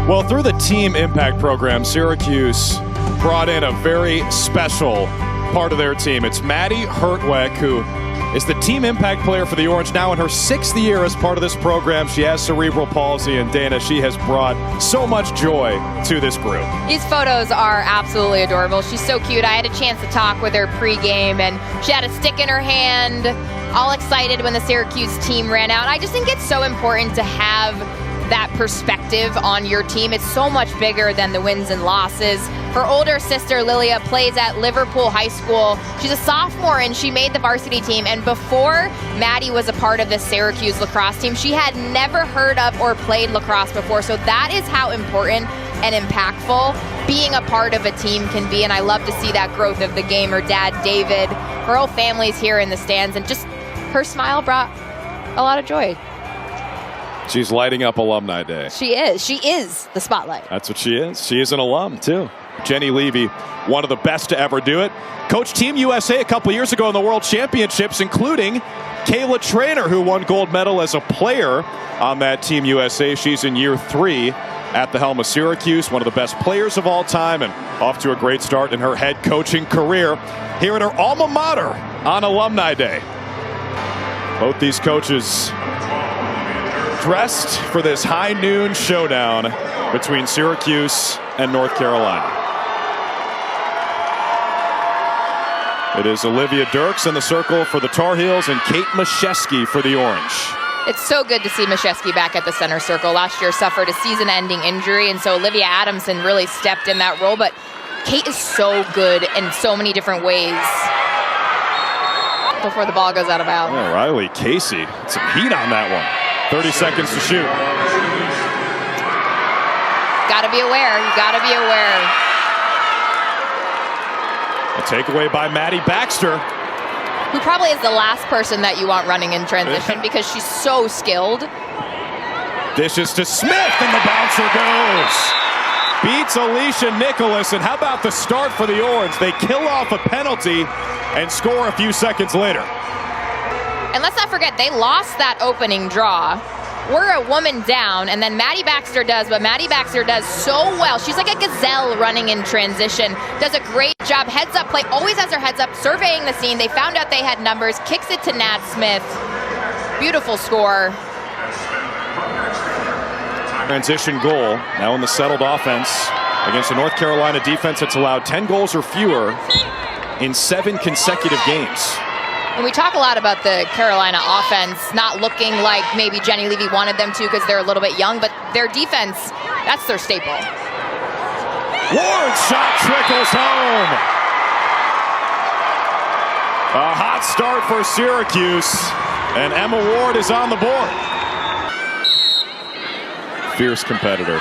Well, through the Team Impact program, Syracuse brought in a very special part of their team. It's Maddie Hertweg, who is the Team Impact player for the Orange now in her 6th year as part of this program. She has cerebral palsy, and Dana, she has brought so much joy to this group. These photos are absolutely adorable. She's so cute. I had a chance to talk with her pregame, and she had a stick in her hand, all excited when the Syracuse team ran out. I just think it's so important to have that perspective on your team. It's so much bigger than the wins and losses. Her older sister, Lilia, plays at Liverpool High School. She's a sophomore, and she made the varsity team. And before Maddie was a part of the Syracuse lacrosse team, she had never heard of or played lacrosse before. So that is how important and impactful being a part of a team can be. And I love to see that growth of the game. Her dad, David, her whole family's here in the stands. And just her smile brought a lot of joy. She's lighting up Alumni Day. She is. She is the spotlight. That's what she is. She is an alum, too. Jenny Levy, one of the best to ever do it. Coached Team USA a couple years ago in the World Championships, including Kayla Trainer, who won gold medal as a player on that Team USA. She's in year 3 at the helm of Syracuse, one of the best players of all time, and off to a great start in her head coaching career here at her alma mater on Alumni Day. Both these coaches dressed for this high noon showdown between Syracuse and North Carolina. It is Olivia Dirks in the circle for the Tar Heels and Kate Mashesky for the Orange. It's so good to see Mashesky back at the center circle. Last year suffered a season-ending injury, and so Olivia Adamson really stepped in that role, but Kate is so good in so many different ways. Before the ball goes out of bounds. Oh, Riley Casey, some heat on that one. 30 seconds to shoot. Gotta be aware. You gotta be aware. A takeaway by Maddie Baxter, who probably is the last person that you want running in transition because she's so skilled. Dishes to Smith, and the bouncer goes. Beats Alicia Nicholas, and how about the start for the Orange? They kill off a penalty and score a few seconds later. And let's not forget, they lost that opening draw. We're a woman down, and then Maddie Baxter does what Maddie Baxter does so well. She's like a gazelle running in transition. Does a great job. Heads up play, always has her heads up, surveying the scene. They found out they had numbers, kicks it to Nat Smith. Beautiful score. Transition goal, now in the settled offense against a North Carolina defense that's allowed 10 goals or fewer in 7 consecutive games. And we talk a lot about the Carolina offense not looking like maybe Jenny Levy wanted them to because they're a little bit young, but their defense, that's their staple. Ward's shot trickles home. A hot start for Syracuse, and Emma Ward is on the board. Fierce competitor.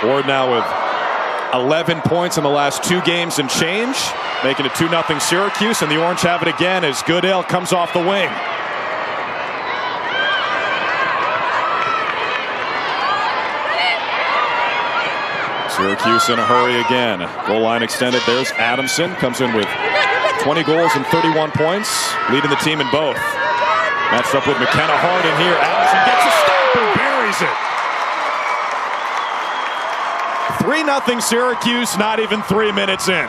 Ward now with 11 points in the last 2 games and change, making it 2-0 Syracuse, and the Orange have it again as Goodale comes off the wing. Syracuse in a hurry again. Goal line extended. There's Adamson, comes in with 20 goals and 31 points, leading the team in both. Matched up with McKenna Hart in here. Adamson gets a stop and buries it. 3-0 Syracuse, not even 3 minutes in.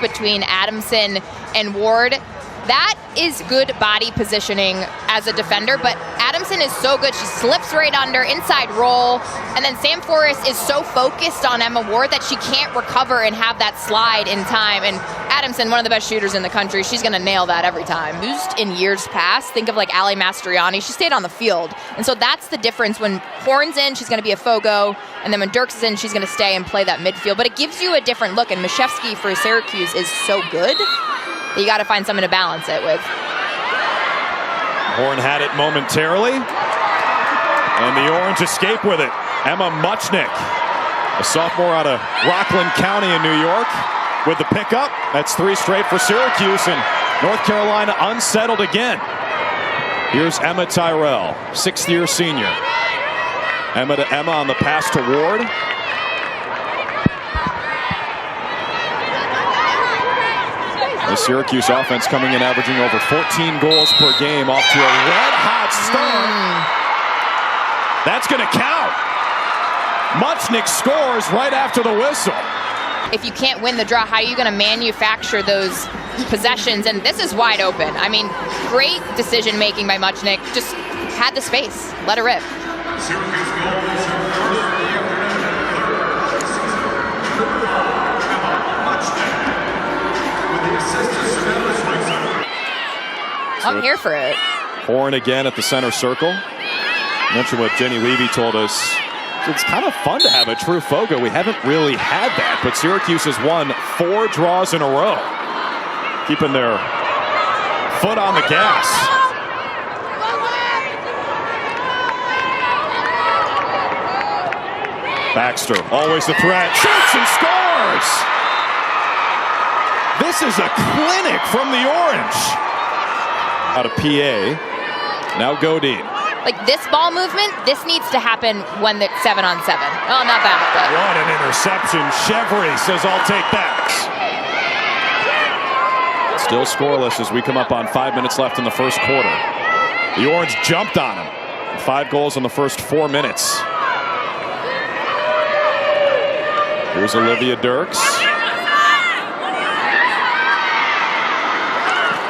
Between Adamson and Ward, that is good body positioning as a defender, but Adamson is so good. She slips right under, inside roll, and then Sam Forrest is so focused on Emma Ward that she can't recover and have that slide in time. And Adamson, one of the best shooters in the country, she's going to nail that every time. Used in years past, think of like Ali Mastriani, she stayed on the field. And so that's the difference. When Horn's in, she's going to be a Fogo, and then when Dirks is in, she's going to stay and play that midfield. But it gives you a different look, and Mashevsky for Syracuse is so good that you got to find someone to balance it with. Horn had it momentarily, and the Orange escape with it. Emma Muchnick, a sophomore out of Rockland County in New York, with the pickup. That's 3 straight for Syracuse, and North Carolina unsettled again. Here's Emma Tyrell, 6th-year senior. Emma to Emma on the pass to Ward. The Syracuse offense coming in averaging over 14 goals per game, off to a red-hot start. That's going to count. Muchnick scores right after the whistle. If you can't win the draw, how are you going to manufacture those possessions? And this is wide open. I mean, great decision making by Muchnick. Just had the space. Let it rip. I'm here for it. Horn again at the center circle. Mention what Jenny Levy told us. It's kind of fun to have a true Fogo. We haven't really had that, but Syracuse has won 4 draws in a row, keeping their foot on the gas. Baxter, always a threat, shoots and scores! This is a clinic from the Orange. Out of PA, now Godin. Like this ball movement, this needs to happen when it's 7-on-7. Oh, not that, but. What an interception. Chevry says, I'll take that. Still scoreless as we come up on 5 minutes left in the first quarter. The Orange jumped on him. 5 goals in the first 4 minutes. Here's Olivia Dirks.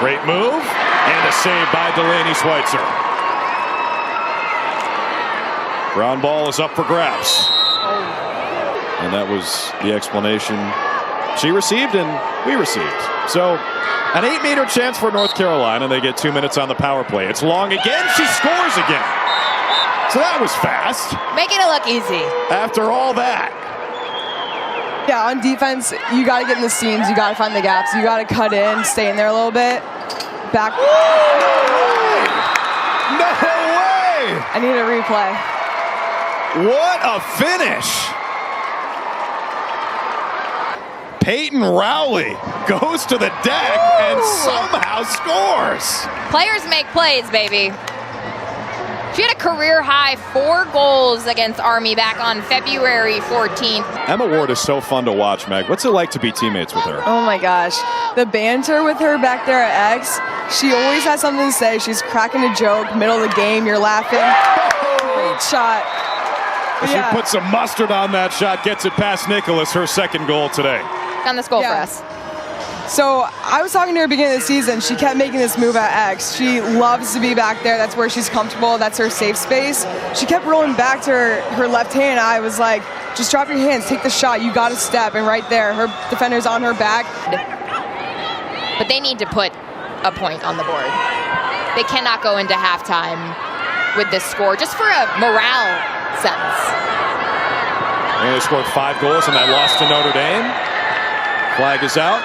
Great move. And a save by Delaney Schweitzer. Ground ball is up for grabs. And that was the explanation she received and we received. So an 8-meter chance for North Carolina. They get 2 minutes on the power play. It's long again. She scores again. So that was fast. Making it look easy. After all that. Yeah, on defense, you got to get in the seams. You got to find the gaps. You got to cut in, stay in there a little bit. Back. No way! I need a replay. What a finish! Peyton Rowley goes to the deck and somehow scores. Players make plays, baby. She had a career-high 4 goals against Army back on February 14th. Emma Ward is so fun to watch, Meg. What's it like to be teammates with her? Oh my gosh. The banter with her back there at X, she always has something to say. She's cracking a joke, middle of the game, you're laughing. Great shot. She puts some mustard on that shot, gets it past Nicholas, her 2nd goal today. On this goal for us. So I was talking to her beginning of the season. She kept making this move at X. She loves to be back there. That's where she's comfortable. That's her safe space. She kept rolling back to her left hand. I was like, just drop your hands, take the shot. You got to step. And right there, her defender's on her back. But they need to put a point on the board. They cannot go into halftime with this score, just for a morale sense. They only scored 5 goals in that loss to Notre Dame. Flag is out.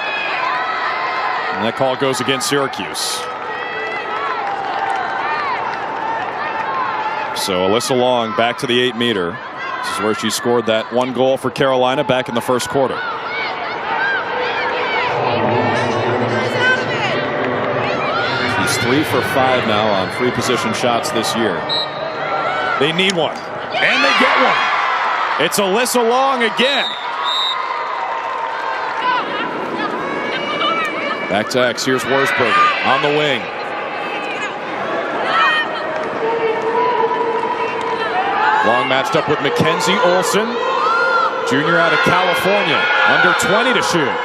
And that call goes against Syracuse. So Alyssa Long back to the 8-meter. This is where she scored that 1 goal for Carolina back in the first quarter. She's 3 for 5 now on free position shots this year. They need one. And they get one. It's Alyssa Long again. Back to X. Here's Wurzberger on the wing. Long matched up with Mackenzie Olsen, junior out of California, under 20 to shoot.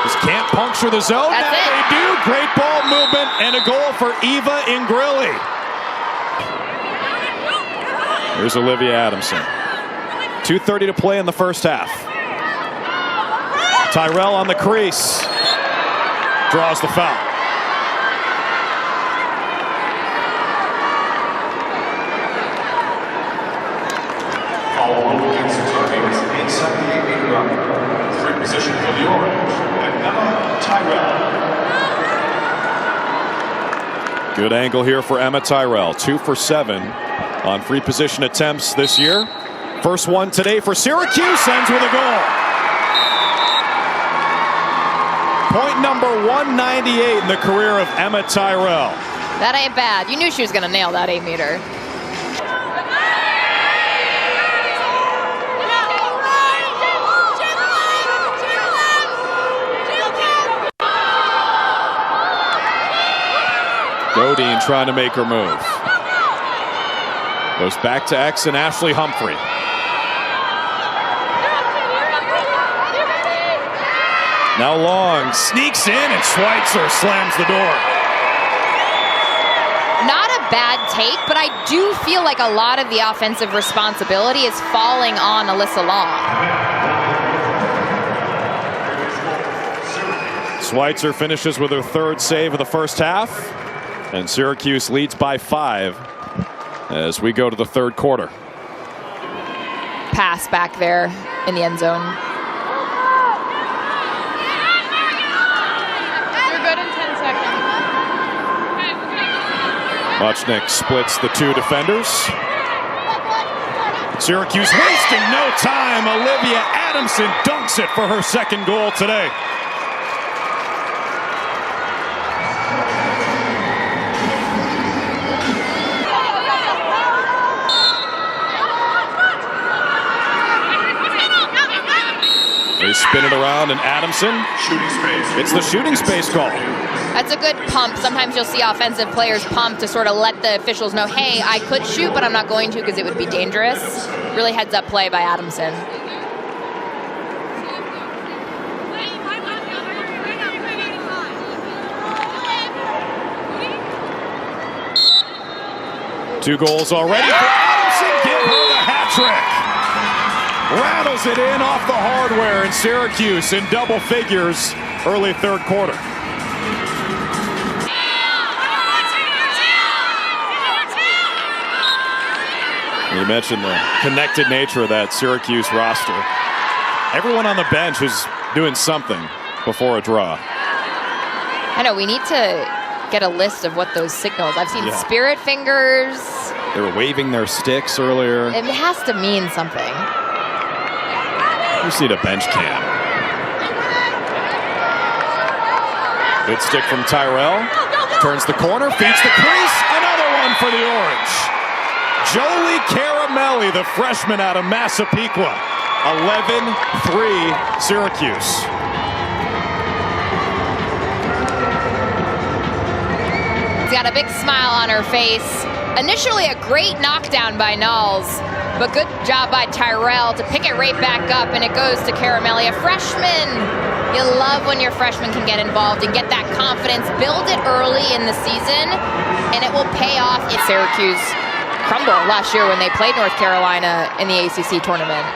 Just can't puncture the zone. That's now it. They do. Great ball movement and a goal for Eva Ingrilli. Here's Olivia Adamson. 2:30 to play in the first half. Tyrell on the crease. Draws the foul. Foul against the target inside the 8-meter line. Free position for the Orange. And Emma Tyrell. Good angle here for Emma Tyrell. 2 for 7 on free position attempts this year. First one today for Syracuse, ends with a goal. Point number 198 in the career of Emma Tyrell. That ain't bad. You knew she was going to nail that 8-meter. Godin trying to make her move. Goes back to X and Ashley Humphrey. Now Long sneaks in and Schweitzer slams the door. Not a bad take, but I do feel like a lot of the offensive responsibility is falling on Alyssa Long. Schweitzer finishes with her third save of the first half, and Syracuse leads by 5 as we go to the third quarter. Pass back there in the end zone. You're good in 10 seconds. Muchnick splits the 2 defenders. Syracuse wasting no time. Olivia Adamson dunks it for her second goal today. They spin it around, and Adamson gets the shooting space call. That's a good pump. Sometimes you'll see offensive players pump to sort of let the officials know, hey, I could shoot, but I'm not going to because it would be dangerous. Really heads up play by Adamson. Two goals already for Adamson. Give her the hat trick. Rattles it in off the hardware, and Syracuse in double figures early third quarter. You mentioned the connected nature of that Syracuse roster. Everyone on the bench is doing something before a draw. I know, we need to get a list of what those signals. I've seen spirit fingers. They were waving their sticks earlier. It has to mean something. You just need a bench cam. Good stick from Tyrell. Turns the corner, feeds the crease. Another one for the Orange. Jolie Caramelli, the freshman out of Massapequa. 11-3 Syracuse. She's got a big smile on her face. Initially a great knockdown by Knowles, but good job by Tyrell to pick it right back up, and it goes to Caramelli, a freshman. You love when your freshmen can get involved and get that confidence, build it early in the season, and it will pay off. In Syracuse crumbled last year when they played North Carolina in the ACC tournament.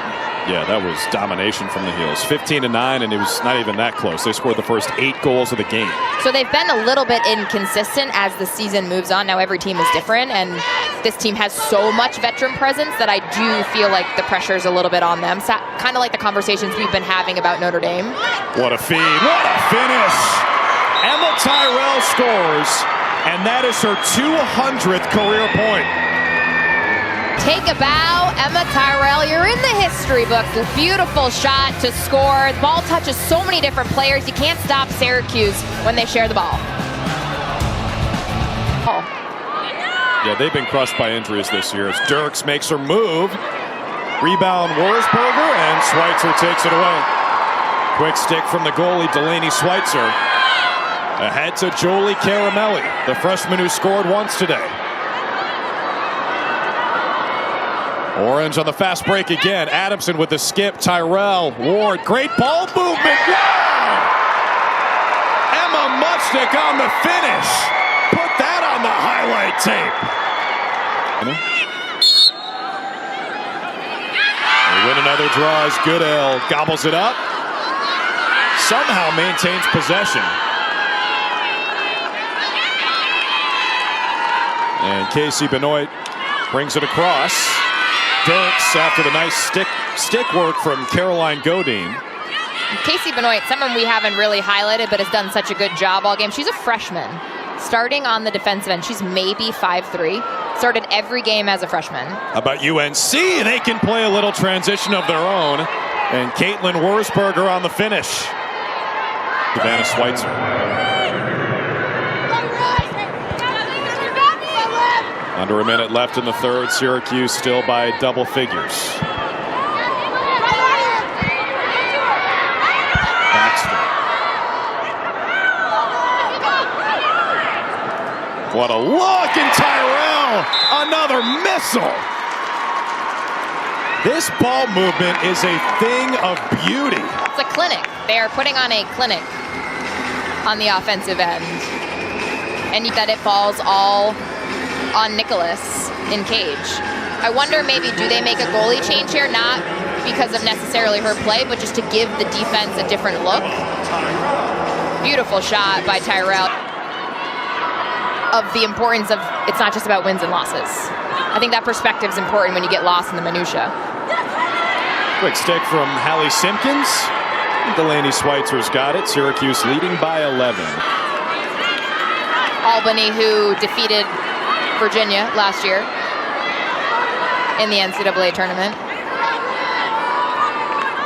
Yeah, that was domination from the heels. 15-9, and it was not even that close. They scored the first 8 goals of the game. So they've been a little bit inconsistent as the season moves on. Now every team is different, and this team has so much veteran presence that I do feel like the pressure is a little bit on them. So, kind of like the conversations we've been having about Notre Dame. What a feed. What a finish. Emma Tyrell scores, and that is her 200th career point. Take a bow, Emma Tyrell. You're in the history books. A beautiful shot to score. The ball touches so many different players. You can't stop Syracuse when they share the ball. Oh. Yeah, they've been crushed by injuries this year as Dirks makes her move. Rebound Wurzberger, and Schweitzer takes it away. Quick stick from the goalie, Delaney Schweitzer. Ahead to Jolie Caramelli, the freshman who scored once today. Orange on the fast break again. Adamson with the skip. Tyrell, Ward, great ball movement. Wow! Emma Muchnick on the finish. Put that on the highlight tape. They win another draw as Goodell gobbles it up. Somehow maintains possession. And Casey Benoit brings it across. Dirks after the nice stick work from Caroline Godine. Casey Benoit, someone we haven't really highlighted but has done such a good job all game. She's a freshman starting on the defensive end. She's maybe 5'3". Started every game as a freshman. How about UNC? They can play a little transition of their own. And Caitlin Wurzberger on the finish. Savannah Schweitzer. Under a minute left in the third. Syracuse still by double figures. Baxter. What a look, and Tyrell, another missile. This ball movement is a thing of beauty. It's a clinic. They are putting on a clinic on the offensive end. And that it falls all on Nicholas in cage. I wonder maybe, do they make a goalie change here? Not because of necessarily her play, but just to give the defense a different look. Beautiful shot by Tyrell. Of the importance of, it's not just about wins and losses. I think that perspective is important when you get lost in the minutia. Quick stick from Hallie Simpkins. Delaney Schweitzer's got it. Syracuse leading by 11. Albany, who defeated Virginia last year in the NCAA tournament.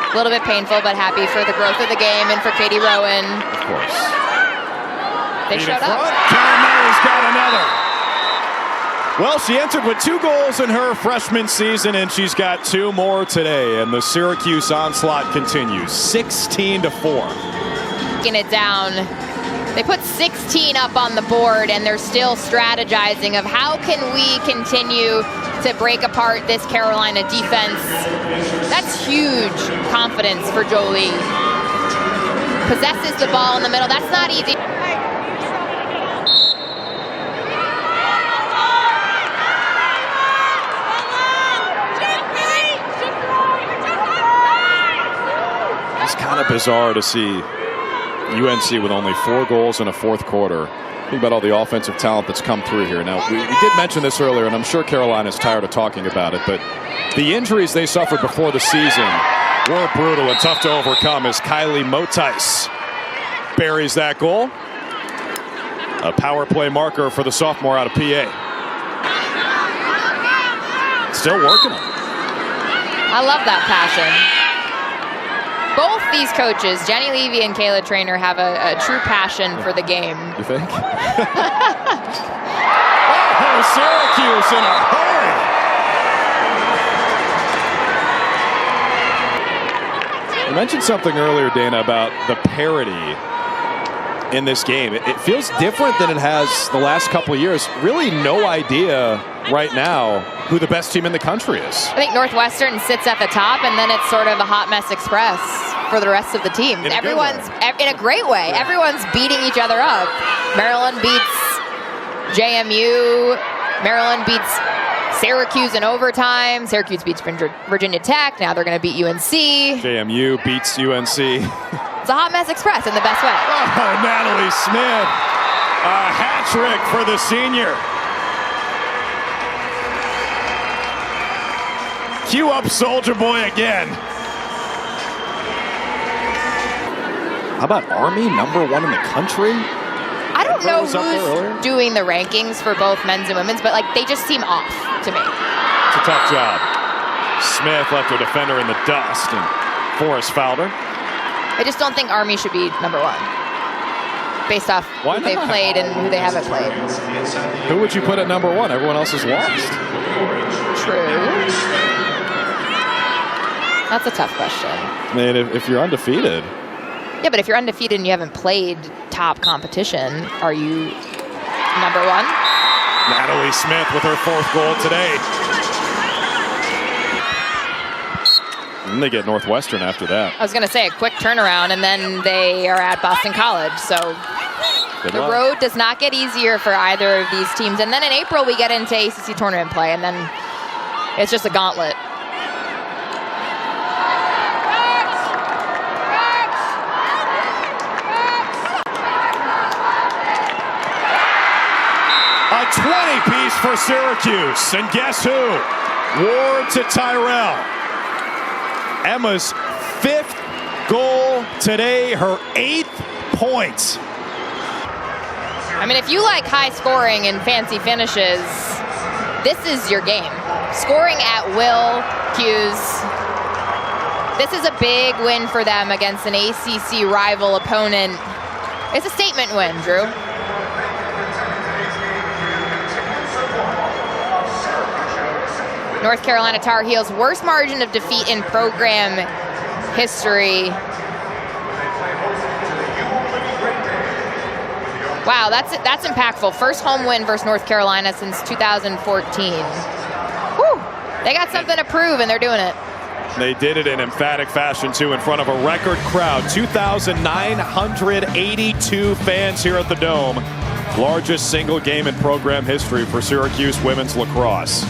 A little bit painful, but happy for the growth of the game and for Katie Rowan. Of course. They showed up. Caramel's got another. Well, she entered with 2 goals in her freshman season, and she's got 2 more today. And the Syracuse onslaught continues, 16-4. Taking it down. They put 16 up on the board, and they're still strategizing of how can we continue to break apart this Carolina defense. That's huge confidence for Jolie. Possesses the ball in the middle. That's not easy. It's kind of bizarre to see UNC with only 4 goals in a fourth quarter. Think about all the offensive talent that's come through here. Now, we did mention this earlier, and I'm sure Carolina's tired of talking about it, but the injuries they suffered before the season were brutal and tough to overcome as Kylie Motais buries that goal. A power play marker for the sophomore out of PA. Still working on it. I love that passion. Both these coaches, Jenny Levy and Kayla Trainer, have a true passion for the game. You think? Oh, Syracuse in a hurry. You mentioned something earlier, Dana, about the parity in this game. It feels different than it has the last couple of years. Really no idea right now who the best team in the country is. I think Northwestern sits at the top, and then it's sort of a hot mess express for the rest of the teams. Everyone's in a great way. Yeah. Everyone's beating each other up. Maryland beats JMU. Maryland beats Syracuse in overtime. Syracuse beats Virginia Tech. Now they're going to beat UNC. JMU beats UNC. It's a hot mess express in the best way. Oh, Natalie Smith. A hat trick for the senior. Cue up Soldier Boy again. How about Army, #1 in the country? I don't know who's doing the rankings for both men's and women's, but like they just seem off to me. It's a tough job. Smith left her defender in the dust, and Forrest fouled her. I just don't think Army should be #1 based off who they've played and who they haven't played. Who would you put at #1? Everyone else is lost. True. That's a tough question. I mean, if you're undefeated. Yeah, but if you're undefeated and you haven't played top competition, are you #1? Natalie Smith with her 4th goal today. And they get Northwestern after that. I was going to say a quick turnaround, and then they are at Boston College. So the road does not get easier for either of these teams. And then in April, we get into ACC tournament play, and then it's just a gauntlet. A 20-piece for Syracuse. And guess who? Ward to Tyrell. Emma's 5th goal today, her 8th point. I mean, if you like high scoring and fancy finishes, this is your game. Scoring at will, Hughes. This is a big win for them against an ACC rival opponent. It's a statement win, Drew. North Carolina Tar Heels' worst margin of defeat in program history. Wow, that's impactful. First home win versus North Carolina since 2014. Whew, they got something to prove, and they're doing it. They did it in emphatic fashion, too, in front of a record crowd. 2,982 fans here at the Dome. Largest single game in program history for Syracuse women's lacrosse.